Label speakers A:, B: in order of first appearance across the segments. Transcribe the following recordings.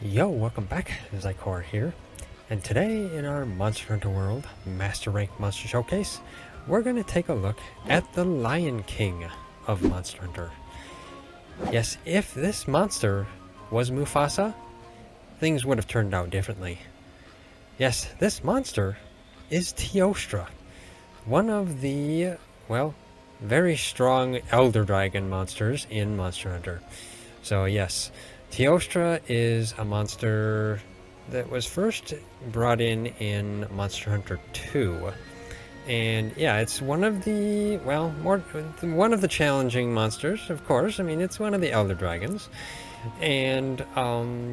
A: Yo, welcome back. Zycor here. And today in our Monster Hunter World Master Rank Monster Showcase, we're going to take a look at the Lion King of Monster Hunter. Yes, if this monster was Mufasa, things would have turned out differently. Yes, this monster is Teostra, one of the, well, very strong Elder Dragon monsters in Monster Hunter. So yes, Teostra is a monster that was first brought in Monster Hunter 2. And yeah, it's one of the, well, one of the challenging monsters, of course. I mean, it's one of the Elder Dragons. And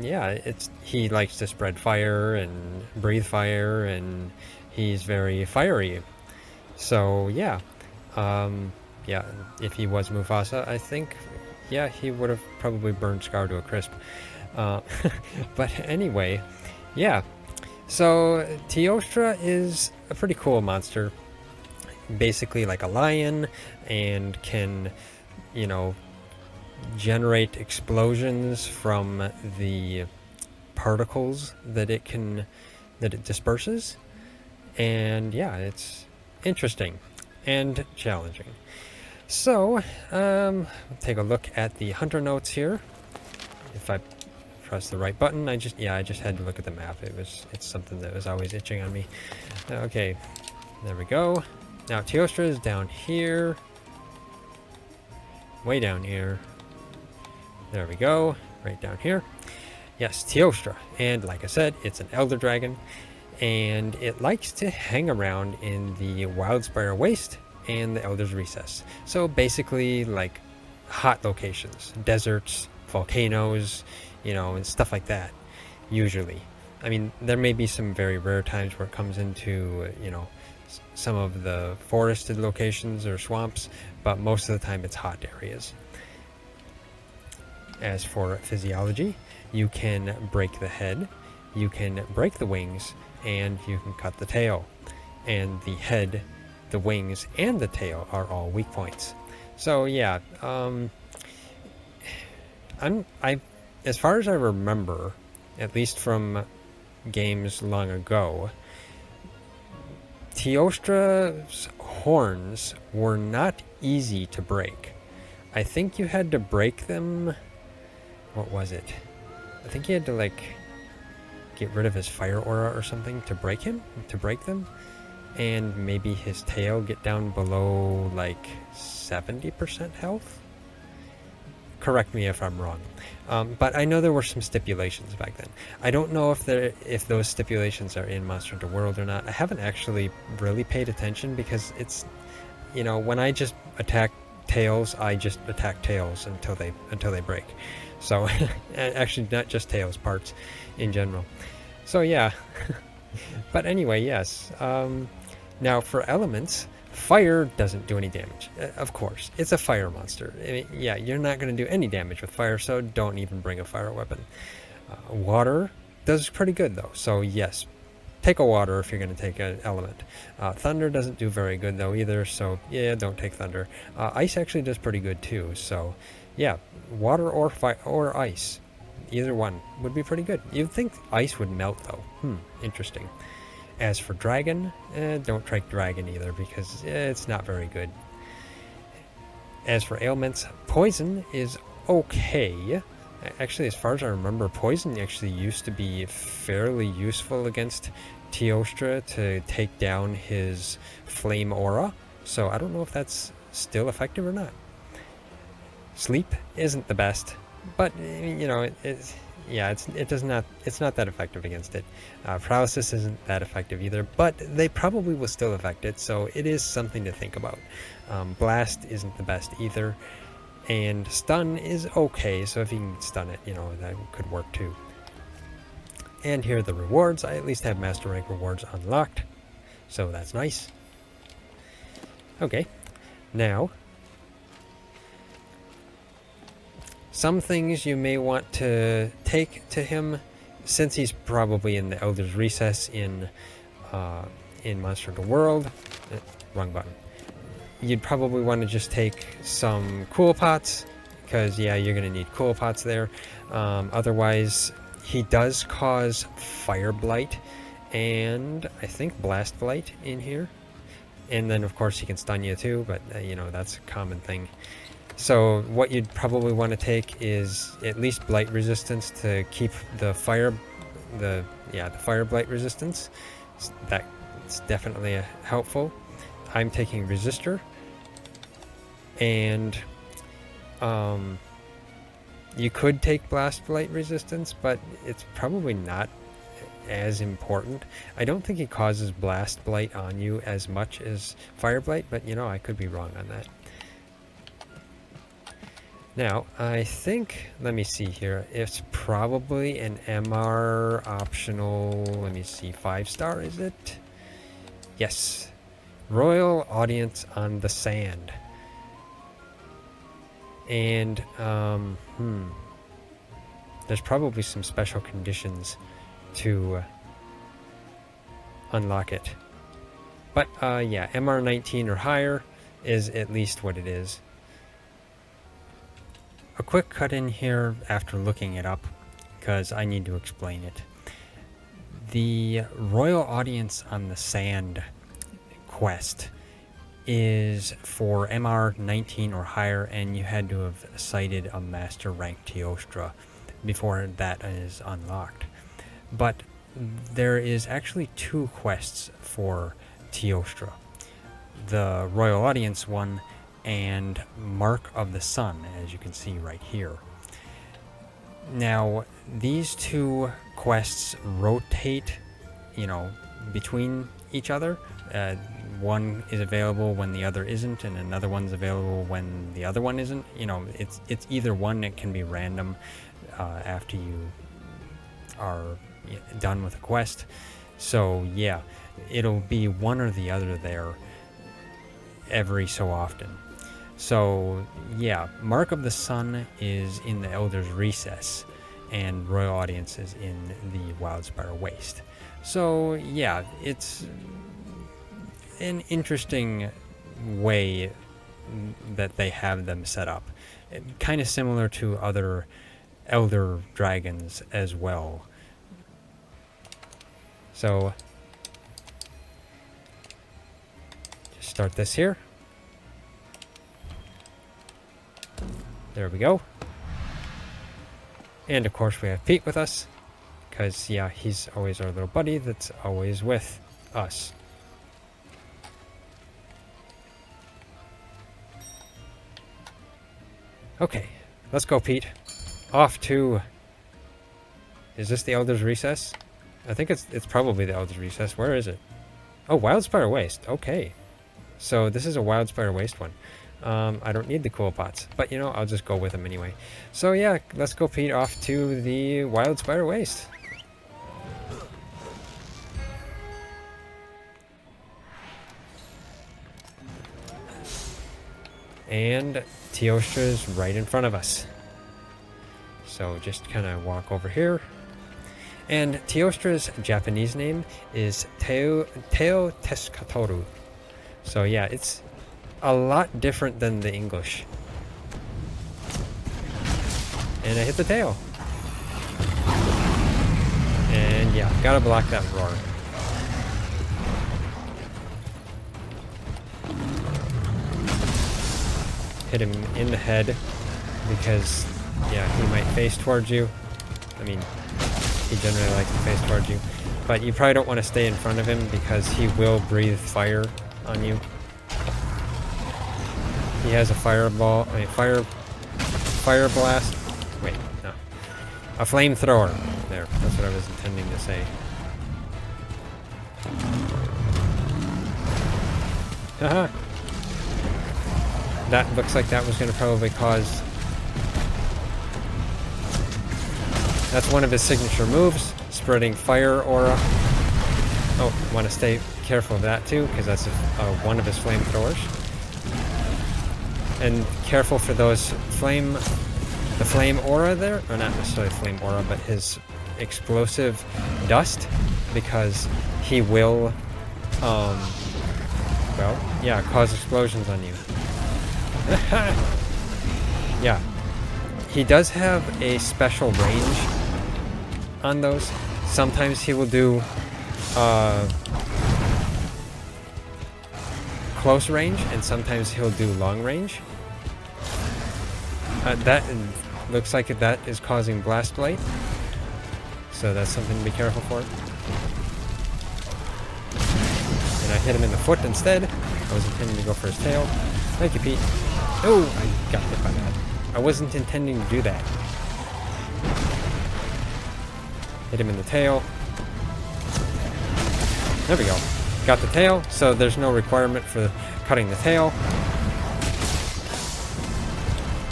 A: yeah, he likes to spread fire and breathe fire, and he's very fiery. So yeah, yeah, if he was Mufasa, I think, yeah, he would have probably burned Scar to a crisp. But anyway, yeah. So Teostra is a pretty cool monster. Basically like a lion, and can, you know, generate explosions from the particles that it disperses. And yeah, it's interesting and challenging. So, take a look at the hunter notes here. If I press the right button, I just had to look at the map. It's something that was always itching on me. Okay, there we go. Now Teostra is down here. Way down here. There we go. Right down here. Yes, Teostra. And like I said, it's an Elder Dragon. And it likes to hang around in the Wildspire Waste and the Elder's Recess. So basically like hot locations, deserts, volcanoes, you know, and stuff like that, usually. I mean, there may be some very rare times where it comes into, you know, some of the forested locations or swamps, but most of the time it's hot areas. As for physiology, you can break the head, you can break the wings, and you can cut the tail. And the head, the wings, and the tail are all weak points. So yeah, as far as I remember, at least from games long ago, Teostra's horns were not easy to break. I think you had to break them. What was it? I think you had to like get rid of his fire aura or something to break them, and maybe his tail get down below like 70% health. Correct me if I'm wrong, but I know there were some stipulations back then. I don't know if those stipulations are in Monster Hunter World or not. I haven't actually really paid attention because it's, you know, when I just attack tails, I just attack tails until they break. So actually, not just tails, parts in general. So yeah, but anyway, yes. Now for elements, fire doesn't do any damage. Of course, it's a fire monster. I mean, yeah, you're not going to do any damage with fire, so don't even bring a fire weapon. Water does pretty good though, so yes, take a water if you're going to take an element. Thunder doesn't do very good though either, so yeah, don't take thunder. Ice actually does pretty good too, so yeah, water or fire or ice, either one would be pretty good. You'd think ice would melt though. Interesting. As for dragon, don't try dragon either because it's not very good. As for ailments, poison is okay. Actually, as far as I remember, poison actually used to be fairly useful against Teostra to take down his flame aura. So I don't know if that's still effective or not. Sleep isn't the best, but you know, it's not that effective against it. Paralysis isn't that effective either, but they probably will still affect it, so it is something to think about. Blast isn't the best either, and stun is okay, so if you can stun it, you know, that could work too. And here are the rewards. I at least have Master Rank rewards unlocked, so that's nice. Okay, now some things you may want to take to him, since he's probably in the Elder's Recess in Monster Hunter World. Wrong button. You'd probably want to just take some cool pots, because yeah, you're going to need cool pots there. Otherwise, he does cause Fire Blight and I think Blast Blight in here. And then of course he can stun you too, but you know, that's a common thing. So what you'd probably want to take is at least Blight resistance to keep the Fire Blight resistance. That's definitely helpful. I'm taking Resistor, and you could take Blast Blight resistance, but it's probably not as important. I don't think it causes Blast Blight on you as much as Fire Blight, but you know, I could be wrong on that. Now, I think, let me see here, it's probably an MR optional, let me see, 5-star, is it? Yes. Royal Audience on the Sand. And, there's probably some special conditions to unlock it. But, yeah, MR 19 or higher is at least what it is. A quick cut in here after looking it up, because I need to explain it. The Royal Audience on the Sand quest is for MR 19 or higher, and you had to have cited a Master Rank Teostra before that is unlocked. But there is actually 2 quests for Teostra. The Royal Audience one and Mark of the Sun, as you can see right here. Now, these 2 quests rotate, you know, between each other. One is available when the other isn't, and another one's available when the other one isn't. You know, it's either one. It can be random after you are done with a quest. So yeah, it'll be one or the other there every so often. So yeah, Mark of the Sun is in the Elder's Recess, and Royal Audience is in the Wildspire Waste. So yeah, it's an interesting way that they have them set up. Kind of similar to other Elder Dragons as well. So just start this here. There we go. And of course we have Pete with us, because yeah, he's always our little buddy that's always with us. Okay, let's go, Pete. Off to... Is this the Elder's Recess? I think it's probably the Elder's Recess. Where is it? Oh, Wildspire Waste. Okay. So this is a Wildspire Waste one. I don't need the cool pots, but you know, I'll just go with them anyway. So yeah, let's go, Pete, off to the Wildspire Waste. And Teostra's right in front of us. So just kind of walk over here. And Teostra's Japanese name is Teostra. So yeah, it's a lot different than the English. And I hit the tail. And yeah, gotta block that roar. Hit him in the head, because yeah, he might face towards you. I mean, he generally likes to face towards you. But you probably don't want to stay in front of him, because he will breathe fire on you. He has a fireball, I mean, fire blast. Wait, no. A flamethrower. There, that's what I was intending to say. Haha. That looks like that was going to probably cause... That's one of his signature moves, spreading fire aura. Oh, want to stay careful of that too, because that's one of his flamethrowers. And careful for those the flame aura there, or not necessarily flame aura, but his explosive dust, because he will, well, yeah, cause explosions on you. Yeah, he does have a special range on those. Sometimes he will do close range, and sometimes he'll do long range. That looks like that is causing Blast Blight, so that's something to be careful for. And I hit him in the foot instead. I was intending to go for his tail. Thank you, Pete. Oh, I got hit by that. I wasn't intending to do that. Hit him in the tail. There we go. Got the tail, so there's no requirement for cutting the tail.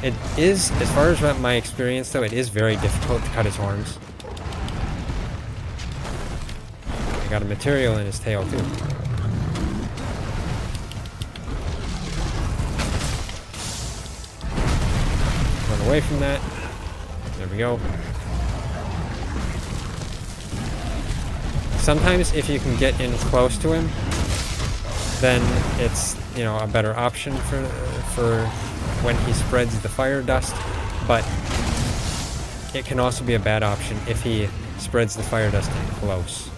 A: It is, as far as my experience though, it is very difficult to cut his horns. I got a material in his tail too. Run away from that. There we go. Sometimes if you can get in close to him, then it's, you know, a better option for when he spreads the fire dust, but it can also be a bad option if he spreads the fire dust in close.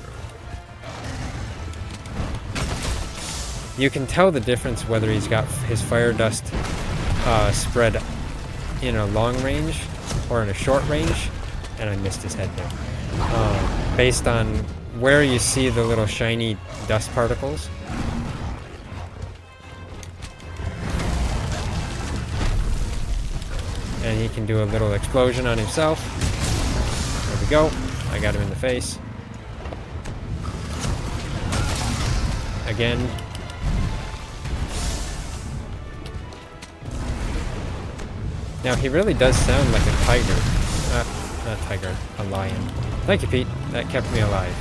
A: You can tell the difference whether he's got his fire dust spread in a long range or in a short range, and I missed his head there, based on where you see the little shiny dust particles. And he can do a little explosion on himself. There we go. I got him in the face. Again. Now he really does sound like a tiger. Not tiger, a lion. Thank you, Pete. That kept me alive.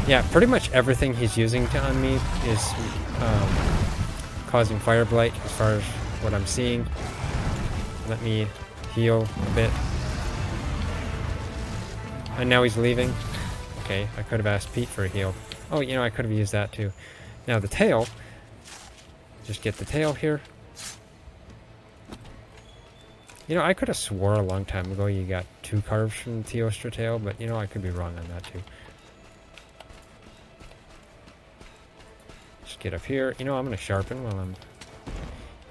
A: Yeah, pretty much everything he's using on me is causing fire blight as far as what I'm seeing. Let me heal a bit. And now he's leaving. Okay, I could have asked Pete for a heal. Oh, you know, I could have used that too. Now the tail. Just get the tail here. You know, I could have swore a long time ago you got 2 carves from the Teostra tail, but you know, I could be wrong on that too. Just get up here. You know, I'm going to sharpen while I'm...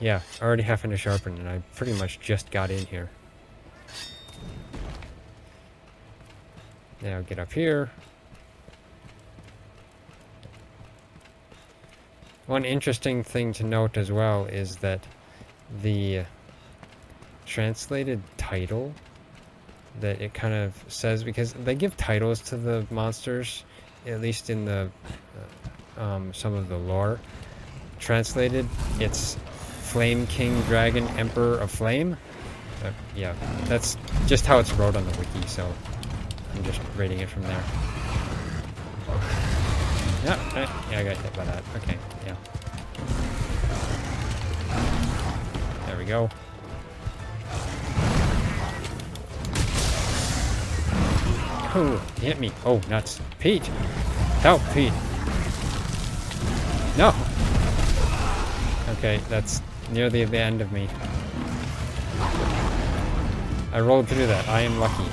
A: Yeah, already having to sharpen, and I pretty much just got in here. Now get up here. One interesting thing to note as well is that the translated title that it kind of says, because they give titles to the monsters, at least in the some of the lore. Translated, it's Flame King Dragon Emperor of Flame. Yeah, that's just how it's wrote on the wiki, so I'm just reading it from there. Yeah, I got hit by that. Okay, yeah. There we go. Oh, he hit me. Oh, nuts. Pete! Help, Pete! No! Okay, that's near the end of me. I rolled through that. I am lucky.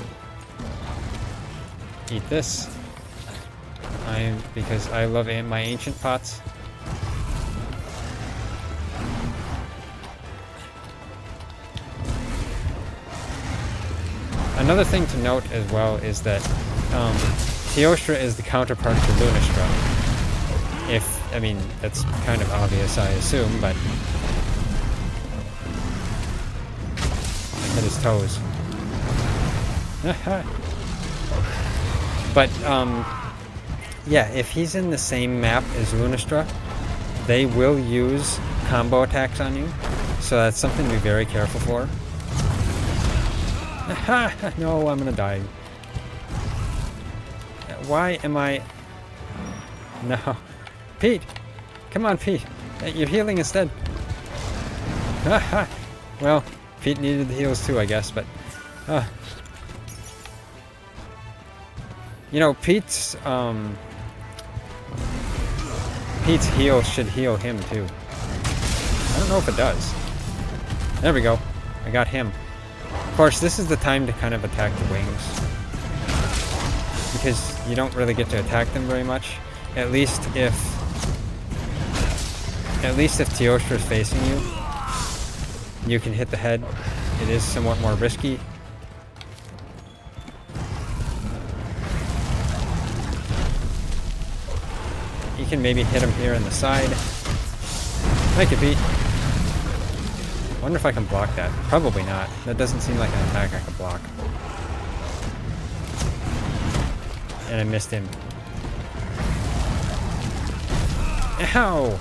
A: Eat this. Because I love my ancient pots. Another thing to note as well is that Teostra is the counterpart to Lunastra. I mean, that's kind of obvious, I assume, but... Hit his toes. But, yeah, if he's in the same map as Lunastra, they will use combo attacks on you, so that's something to be very careful for. No, I'm gonna die. Why am I... No. Pete! Come on, Pete! You're healing instead. Well, Pete needed the heals too, I guess, but... You know, Pete's heal should heal him too. I don't know if it does. There we go. I got him. course, this is the time to kind of attack the wings, because you don't really get to attack them very much. At least if Teostra is facing you, you can hit the head. It is somewhat more risky. You can maybe hit him here in the side. Thank you, Pete. I wonder if I can block that. Probably not. That doesn't seem like an attack I can block. And I missed him. Ow!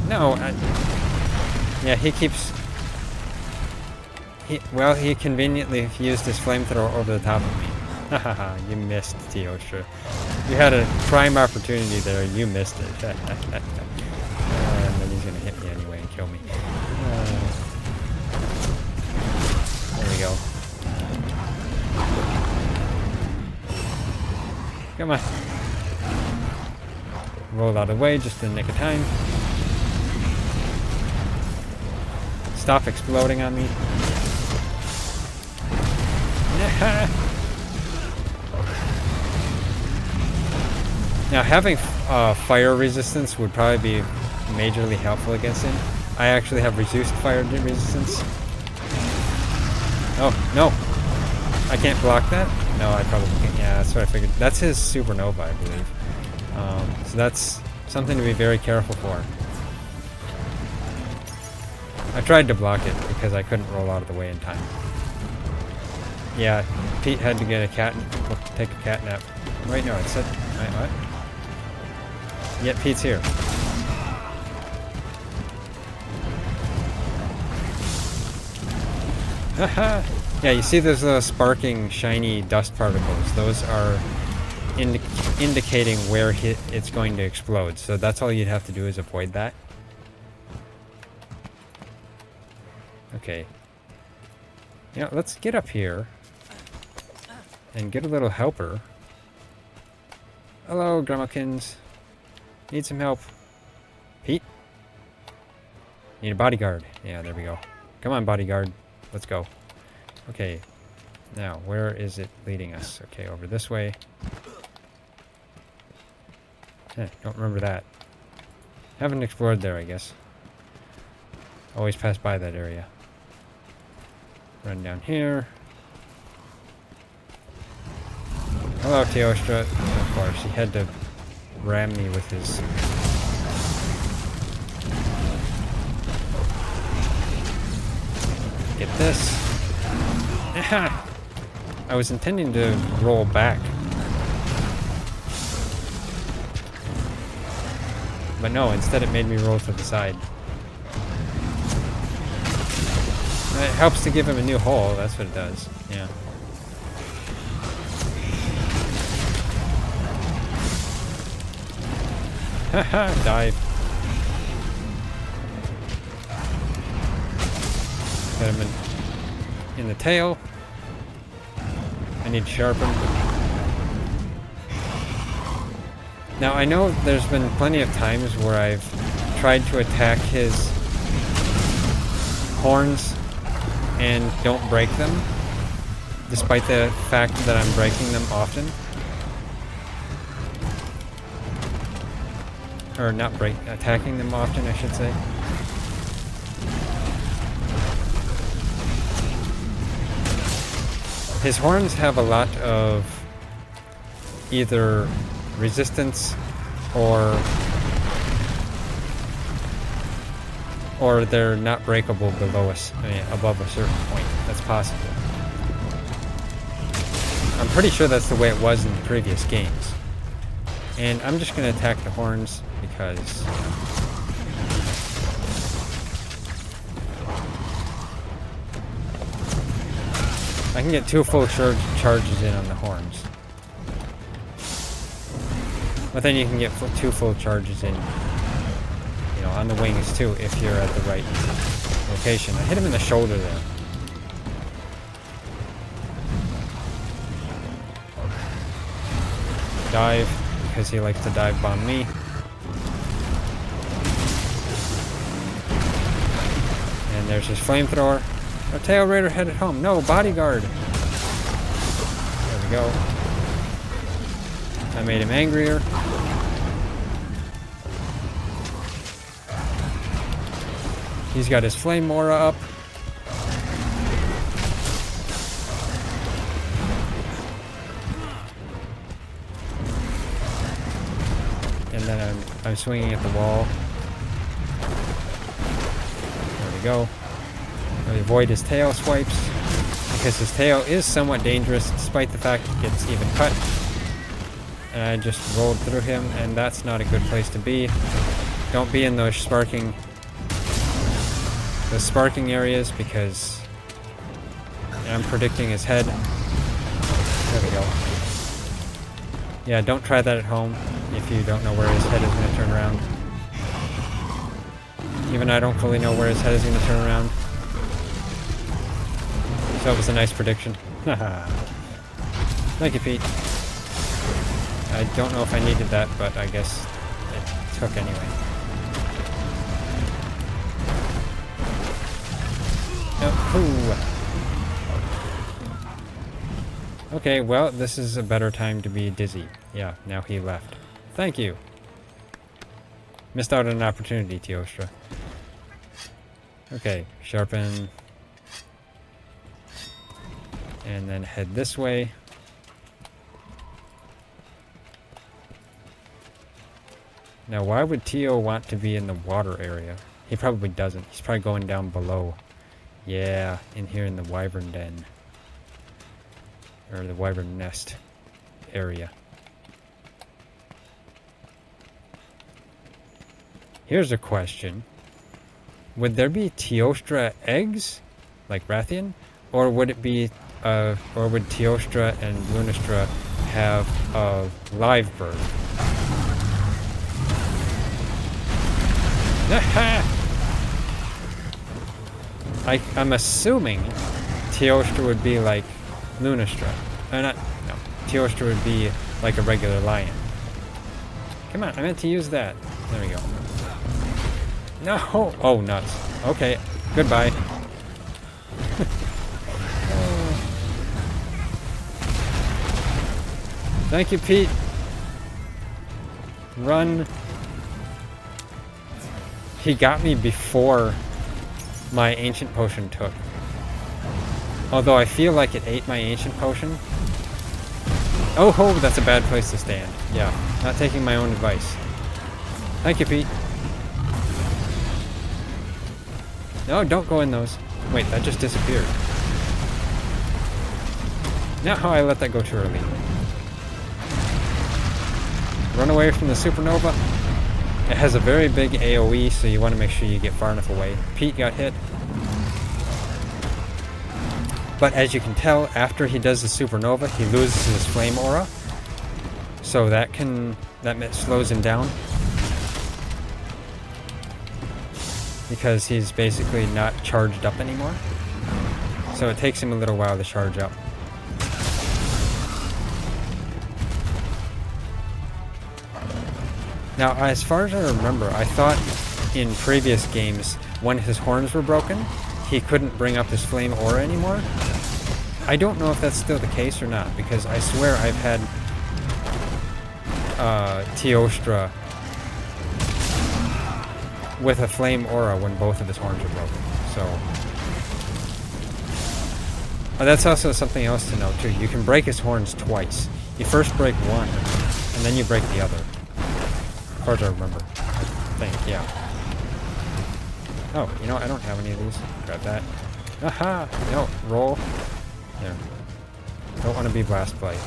A: No, yeah, he keeps... He conveniently used his flamethrower over the top of me. Hahaha, you missed, Teostra. You had a prime opportunity there, you missed it. And then he's gonna hit me anyway and kill me. There we go. Come on. Roll out of the way just in the nick of time. Stop exploding on me. Now, having fire resistance would probably be majorly helpful against him. I actually have reduced fire resistance. Oh, no. I can't block that? No, I probably can't. Yeah, that's what I figured. That's his supernova, I believe. So that's something to be very careful for. I tried to block it because I couldn't roll out of the way in time. Yeah, Pete had to get take a cat nap. Wait, no, it said... Wait, what? Yet Pete's here. Haha! Yeah, you see those little sparking, shiny dust particles. Those are indicating where it's going to explode. So that's all you'd have to do is avoid that. Okay. Yeah, let's get up here and get a little helper. Hello, Grummikins. Need some help. Pete? Need a bodyguard. Yeah, there we go. Come on, bodyguard. Let's go. Okay. Now, where is it leading us? Okay, over this way. Don't remember that. Haven't explored there, I guess. Always pass by that area. Run down here. Hello, Teostra. Of course, he had to ram me with his... Get this. I was intending to roll back. But no, instead it made me roll to the side. It helps to give him a new hole, that's what it does. Yeah. Haha, dive. Got him in the tail. I need to sharpen. Now, I know there's been plenty of times where I've tried to attack his horns and don't break them, despite the fact that I'm breaking them often. Or not attacking them often, I should say. His horns have a lot of either resistance or they're not breakable below us, above a certain point. That's possible. I'm pretty sure that's the way it was in the previous games. And I'm just going to attack the horns because I can get 2 full charges in on the horns. But then you can get 2 full charges in, on the wings too, if you're at the right location. I hit him in the shoulder there. Dive, because he likes to dive bomb me. And And there's his flamethrower. Oh, Tail Raider headed home. No, bodyguard. There we go. I made him angrier. He's got his flame aura up. And then I'm swinging at the wall. There we go. I avoid his tail swipes because his tail is somewhat dangerous despite the fact it gets even cut. And I just rolled through him, and that's not a good place to be. Don't be in those sparking areas because I'm predicting his head. There we go. Yeah, don't try that at home if you don't know where his head is going to turn around. Even I don't fully know where his head is going to turn around. So it was a nice prediction. Thank you, Pete. I don't know if I needed that, but I guess it took anyway. Oh. Okay, well, this is a better time to be dizzy. Yeah, now he left. Thank you. Missed out on an opportunity, Teostra. Okay, sharpen. And then head this way. Now, why would Teo want to be in the water area? He probably doesn't. He's probably going down below. Yeah, in here in the wyvern den. Or the wyvern nest area. Here's a question. Would there be Teostra eggs? Like Rathian? Or would it be, or would Teostra and Lunistra have a live bird? I'm assuming Teostra would be like Lunistra. No, Teostra would be like a regular lion. Come on, I meant to use that. There we go. No! Oh, nuts. Okay, goodbye. Thank you, Pete. Run. He got me before my ancient potion took. Although I feel like it ate my ancient potion. Oh, that's a bad place to stand. Yeah, not taking my own advice. Thank you, Pete. No, don't go in those. Wait, that just disappeared. No, I let that go too early. Run away from the supernova. It has a very big AoE, so you want to make sure you get far enough away. Pete got hit. But as you can tell, after he does the supernova, he loses his flame aura. So that slows him down. Because he's basically not charged up anymore. So it takes him a little while to charge up. Now, as far as I remember, I thought in previous games, when his horns were broken, he couldn't bring up his flame aura anymore. I don't know if that's still the case or not, because I swear I've had Teostra with a flame aura when both of his horns are broken. So that's also something else to know too. You can break his horns twice. You first break one, and then you break the other. As far as I remember. I think, yeah. Oh, you know, I don't have any of these. Grab that. Aha! No, roll. There. Don't want to be blast blight.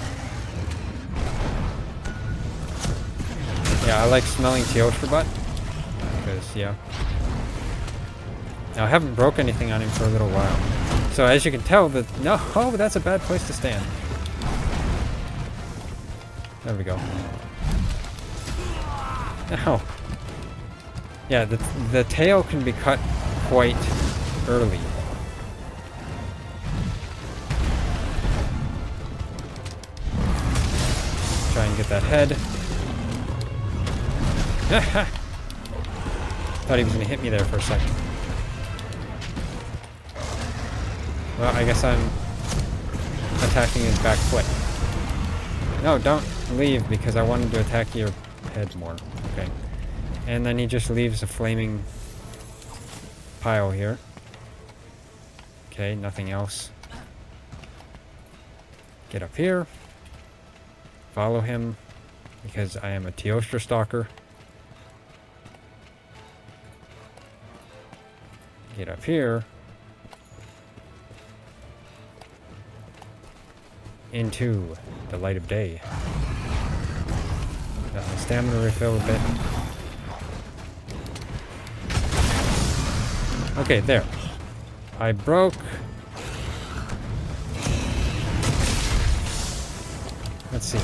A: Yeah, I like smelling Teostra butt. Because, yeah. Now, I haven't broke anything on him for a little while. So, as you can tell, that's a bad place to stand. There we go. Ow. Yeah, the tail can be cut quite early. Try and get that head. Thought he was going to hit me there for a second. Well, I guess I'm attacking his back foot. No, don't leave because I wanted to attack your head more. Okay. And then he just leaves a flaming pile here. Okay, nothing else. Get up here. Follow him because I am a Teostra stalker. Get up here. Into the light of day. Got my stamina refill a bit. Okay, there. I broke. Let's see.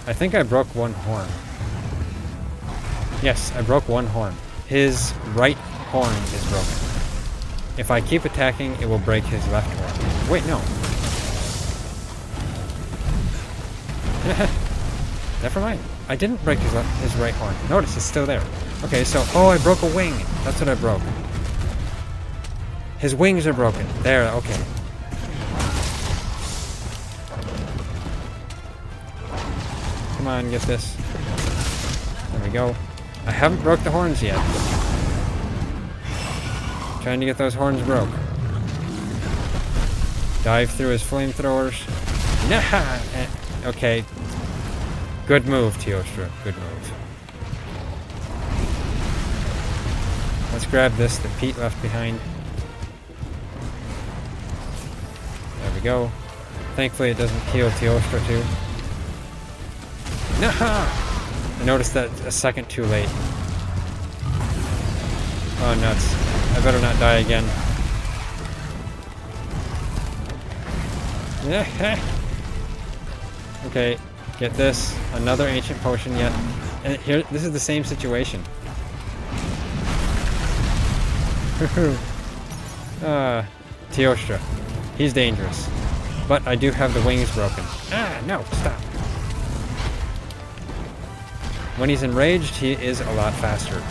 A: I think I broke one horn. Yes, I broke one horn. His right horn is broken. If I keep attacking, it will break his left horn. Wait, no. Never mind. I didn't break his right horn. Notice, it's still there. Okay, so... Oh, I broke a wing. That's what I broke. His wings are broken. There, okay. Come on, get this. There we go. I haven't broke the horns yet. Trying to get those horns broke. Dive through his flamethrowers. Nah! Okay. Good move, Teostra. Good move. Let's grab this that Pete left behind. There we go. Thankfully it doesn't heal Teostra too. Nah! I noticed that a second too late. Oh, nuts. I better not die again. Okay, get this. Another ancient potion yet. And here, this is the same situation. Teostra. He's dangerous. But I do have the wings broken. Ah, no, stop. When he's enraged, he is a lot faster.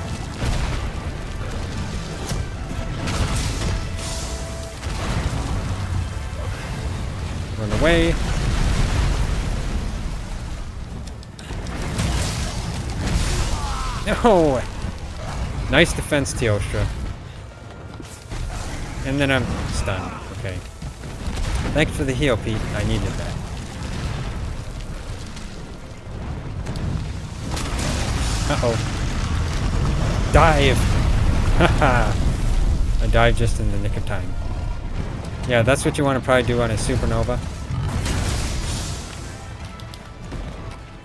A: Run away. No! Nice defense, Teostra. And then I'm stunned. Okay. Thanks for the heal, Pete. I needed that. Uh-oh. Dive! Haha! I dived just in the nick of time. Yeah, that's what you want to probably do on a supernova.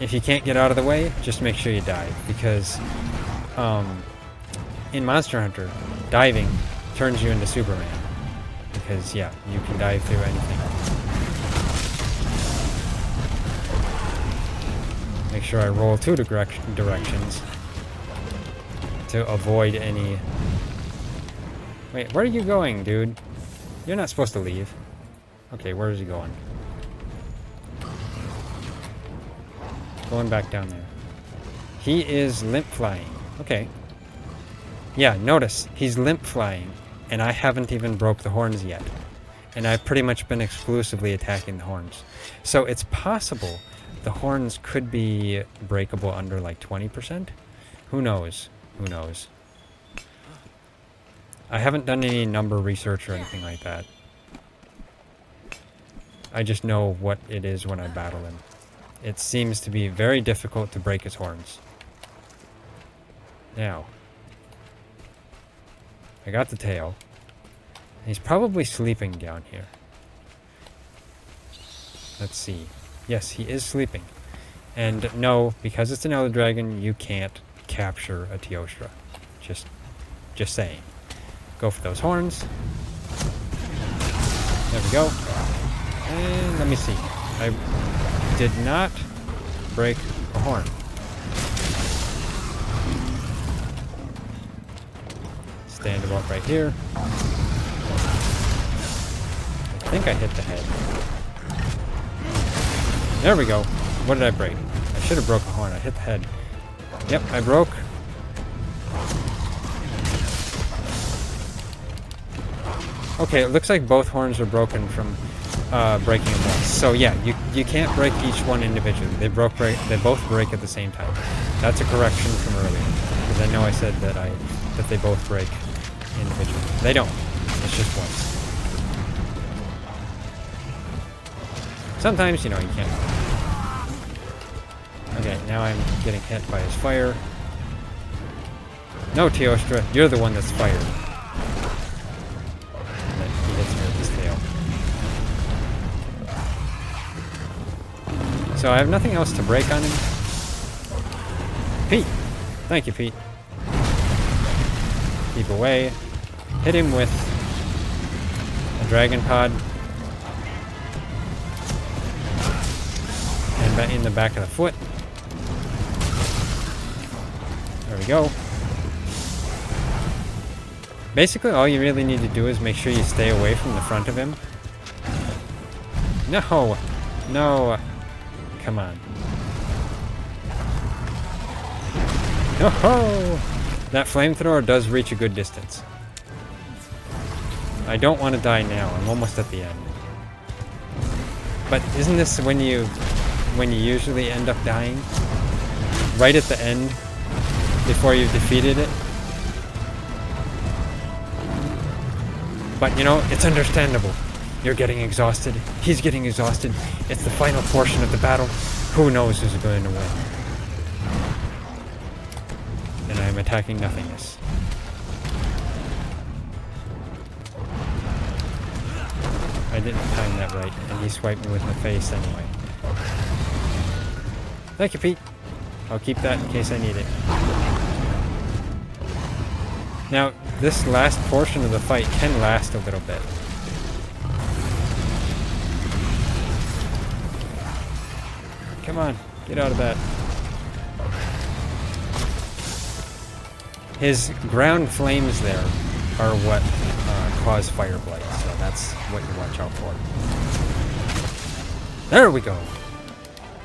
A: If you can't get out of the way, just make sure you dive. Because in Monster Hunter, diving turns you into Superman. Because, yeah, you can dive through anything. Make sure I roll two directions to avoid any... Wait, where are you going, dude? You're not supposed to leave. Okay, where is he going? Going back down there. He is limp flying. Okay. Yeah, notice, he's limp flying, and I haven't even broke the horns yet. And I've pretty much been exclusively attacking the horns. So it's possible the horns could be breakable under like 20%. Who knows? Who knows? I haven't done any number research or anything like that. I just know what it is when I battle him. It seems to be very difficult to break his horns. Now, I got the tail. He's probably sleeping down here. Let's see. Yes, he is sleeping. And no, because it's an Elder Dragon, you can't capture a Teostra. Just saying. Go for those horns. There we go. And let me see. I did not break a horn. Stand him up right here. I think I hit the head. There we go. What did I break? I should have broke a horn. I hit the head. Yep, I broke. Okay, it looks like both horns are broken from breaking at once. So yeah, you can't break each one individually. They both break at the same time. That's a correction from earlier, because I know I said that they both break individually. They don't. It's just once. Sometimes, you know, you can't. Okay, now I'm getting hit by his fire. No, Teostra, you're the one that's fired. And then he hits me with his tail. So I have nothing else to break on him. Pete! Thank you, Pete. Keep away. Hit him with a dragon pod. And in the back of the foot. There we go. Basically, all you really need to do is make sure you stay away from the front of him. No! No! Come on. Oh! That flamethrower does reach a good distance. I don't want to die now. I'm almost at the end. But isn't this when you usually end up dying? Right at the end? Before you've defeated it? But, you know, it's understandable. You're getting exhausted. He's getting exhausted. It's the final portion of the battle. Who knows who's going to win? And I'm attacking nothingness. I didn't time that right, and he swiped me with my face anyway. Thank you, Pete. I'll keep that in case I need it. Now, this last portion of the fight can last a little bit. Come on, get out of that. His ground flames there are what cause fire blight, so that's what you watch out for. There we go!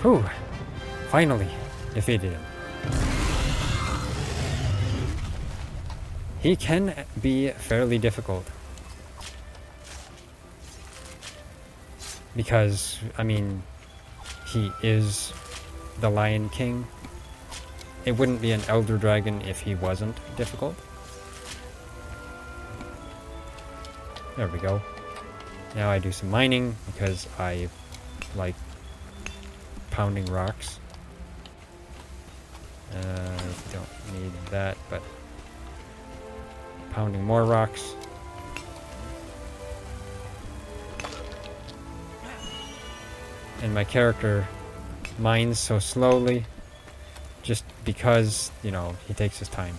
A: Whew. Finally defeated him. He can be fairly difficult. Because, I mean, he is the Lion King. It wouldn't be an Elder Dragon if he wasn't difficult. There we go. Now I do some mining because I like pounding rocks. Don't need that, but pounding more rocks. And my character mines so slowly just because, you know, he takes his time.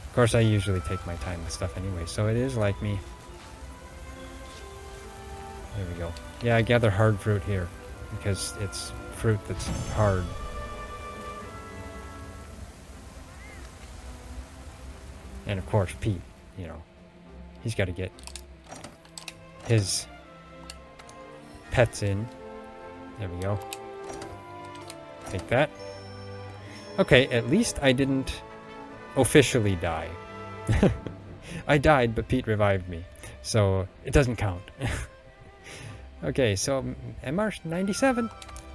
A: Of course, I usually take my time with stuff anyway, so it is like me. There we go. Yeah, I gather hard fruit here because it's fruit that's hard. And of course, Pete, you know, he's got to get his pets in. There we go. Take that. Okay, at least I didn't officially die. I died, but Pete revived me. So it doesn't count. Okay, so MR 97.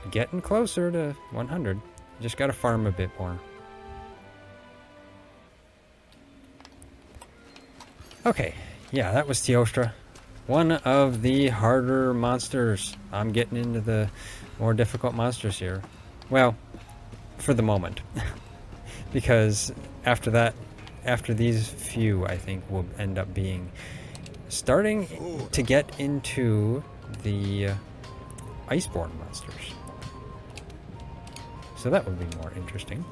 A: Getting closer to 100. Just got to farm a bit more. Okay, yeah, that was Teostra. One of the harder monsters. I'm getting into the more difficult monsters here. Well, for the moment. Because after that, after these few, I think will end up being starting to get into the Iceborne monsters. So that would be more interesting.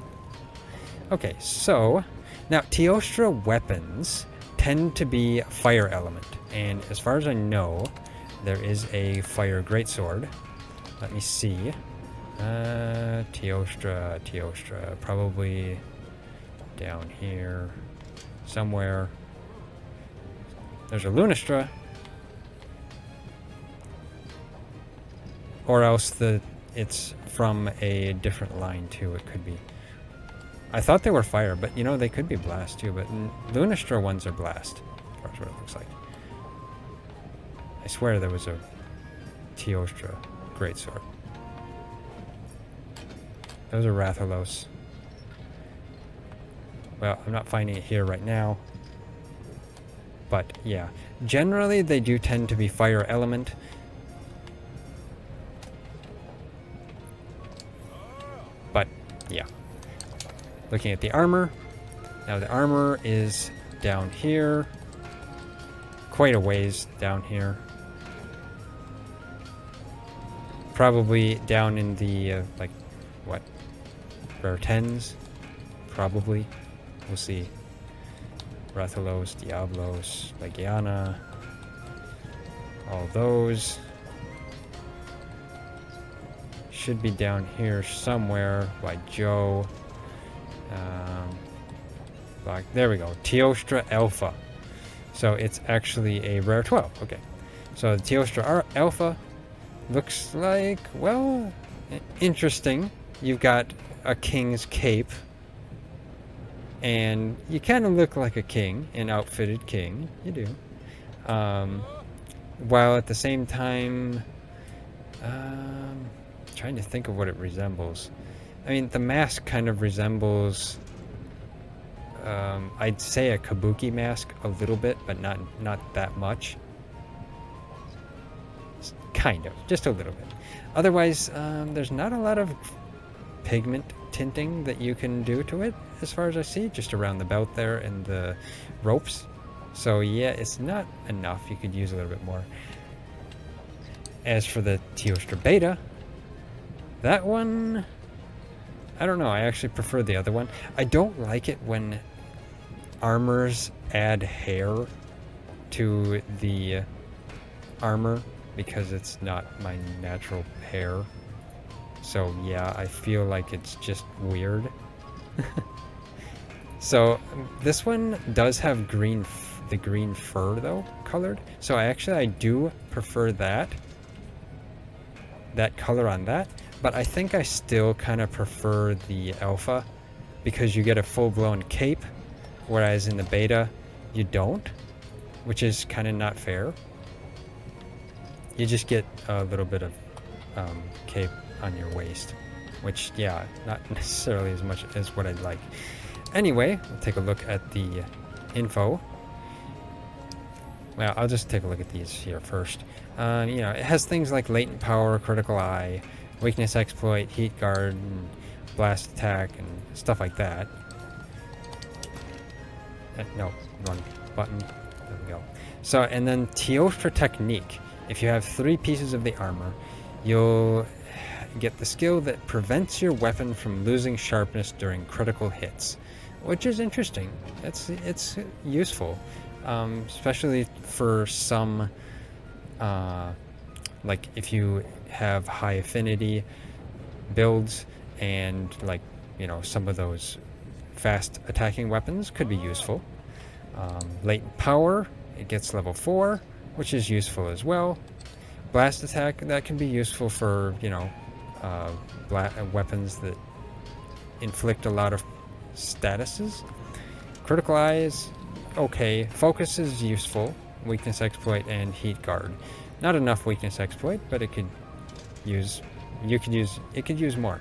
A: Okay, so now Teostra weapons tend to be fire element, and as far as I know, there is a fire greatsword. Let me see. Teostra, probably down here somewhere. There's a Lunastra, or else it's from a different line too. It could be. I thought they were fire, but you know, they could be blast too, but Lunastra ones are blast, as far as what it looks like. I swear there was a Teostra greatsword. Those are Rathalos. Well, I'm not finding it here right now. But, yeah. Generally, they do tend to be fire element. But, yeah. Looking at the armor. Now, the armor is down here. Quite a ways down here. Probably down in the, like, what? Rare 10s? Probably. We'll see. Rathalos, Diablos, Legiana. All those. Should be down here somewhere by Joe. There we go. Teostra Alpha. So it's actually a rare 12. Okay. So the Teostra Alpha looks like, well, interesting. You've got a king's cape. And you kind of look like a king, an outfitted king. You do. While at the same time, trying to think of what it resembles. I mean, the mask kind of resembles, I'd say a kabuki mask a little bit, but not that much. Kind of, just a little bit. Otherwise, there's not a lot of pigment tinting that you can do to it, as far as I see, just around the belt there and the ropes. So yeah, it's not enough. You could use a little bit more. As for the Teostra Beta, that one, I don't know. I actually prefer the other one. I don't like it when armors add hair to the armor because it's not my natural hair. So yeah, I feel like it's just weird. So this one does have the green fur though, colored. So I do prefer that color on that. But I think I still kind of prefer the Alpha because you get a full-blown cape, whereas in the Beta you don't, which is kind of not fair. You just get a little bit of cape on your waist, which, yeah, not necessarily as much as what I'd like. Anyway, we'll take a look at the info. Well, I'll just take a look at these here first. It has things like latent power, critical eye, weakness exploit, heat guard, and blast attack, and stuff like that. No, wrong button. There we go. So, and then Teostra technique. If you have 3 pieces of the armor, you'll get the skill that prevents your weapon from losing sharpness during critical hits, which is interesting. It's useful, especially for some, like if you have high affinity builds and some of those fast attacking weapons could be useful. Latent power, it gets level 4, which is useful as well. Blast attack, that can be useful for weapons that inflict a lot of statuses. Critical eye is okay. Focus is useful. Weakness exploit and heat guard. Not enough weakness exploit, but it could use more.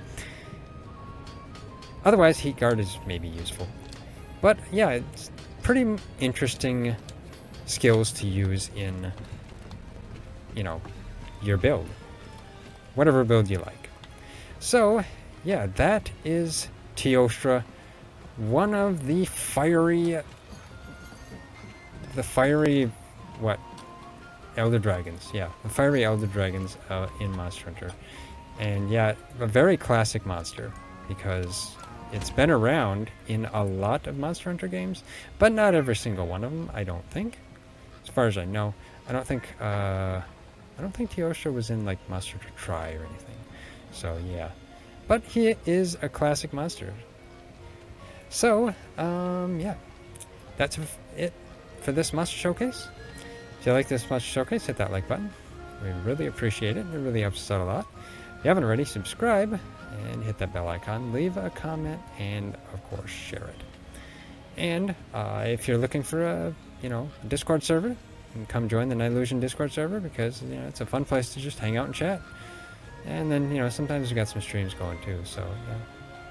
A: Otherwise, heat guard is maybe useful. But yeah, it's pretty interesting skills to use in your build, whatever build you like. So yeah, that is Teostra, one of the fiery Elder Dragons. Yeah, the fiery Elder Dragons in Monster Hunter. And yeah, a very classic monster because it's been around in a lot of Monster Hunter games, but not every single one of them, I don't think. As far as I know, I don't think Teostra was in like Monster Hunter Tri or anything. So yeah, but he is a classic monster. So yeah, that's it for this Monster Showcase. If you like this Monster Showcase, hit that like button. We really appreciate it. It really helps us out a lot. If you haven't already, subscribe and hit that bell icon. Leave a comment and, of course, share it. And if you're looking for a Discord server, and come join the Nylusion Discord server, because it's a fun place to just hang out and chat. And then sometimes we got some streams going too, so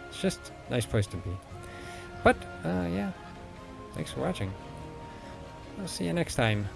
A: it's just a nice place to be. But yeah, thanks for watching. I'll see you next time.